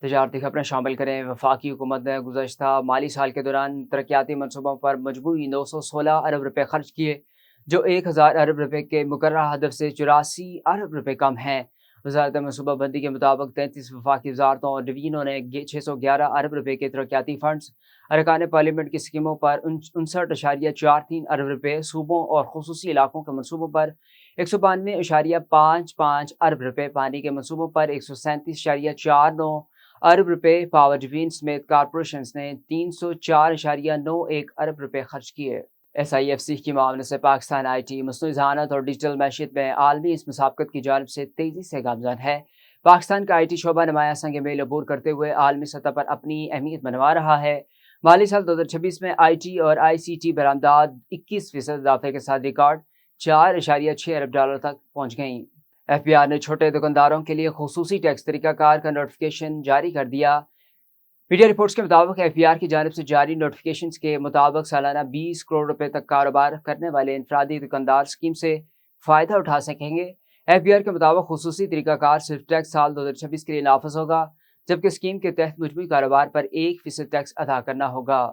تجارتی خبریں شامل کریں۔ وفاقی حکومت نے گزشتہ مالی سال کے دوران ترقیاتی منصوبوں پر مجموعی 916 ارب روپے خرچ کیے، جو 1000 ارب روپے کے مقررہ ہدف سے 84 ارب روپے کم ہیں۔ وزارت منصوبہ بندی کے مطابق 33 وفاقی وزارتوں اور ڈویژنوں نے 611 ارب روپے کے ترقیاتی فنڈز ارکان پارلیمنٹ کی اسکیموں پر 59.43 ارب روپے، صوبوں اور خصوصی علاقوں کے منصوبوں پر 192.55 ارب روپے، پانی کے منصوبوں پر 137.49 ارب روپے، پاور ڈویژن سمیت کارپوریشنز نے 304.91 ارب روپے خرچ کیے۔ SIFC کی معاونت سے پاکستان IT مصنوعی ذہانت اور ڈیجیٹل معیشت میں عالمی اس مسابقت کی جانب سے تیزی سے گامزن ہے۔ پاکستان کا IT شعبہ نمایاں سنگ میل عبور کرتے ہوئے عالمی سطح پر اپنی اہمیت منوا رہا ہے۔ مالی سال 2026 میں IT اور ICT برآمدات 21% اضافے کے ساتھ ریکارڈ 4.6 ارب ڈالر تک پہنچ گئیں۔ FBI نے چھوٹے دکانداروں کے لیے خصوصی ٹیکس طریقہ کار کا نوٹیفیکیشن جاری کر دیا۔ میڈیا رپورٹس کے مطابق FBI کی جانب سے جاری نوٹیفیکیشنز کے مطابق سالانہ 20 کروڑ روپے تک کاروبار کرنے والے انفرادی دکاندار اسکیم سے فائدہ اٹھا سکیں گے۔ FBI کے مطابق خصوصی طریقہ کار صرف ٹیکس سال 2026 کے لیے نافذ ہوگا، جبکہ اسکیم کے تحت مجموعی کاروبار پر 1% ٹیکس ادا کرنا ہوگا۔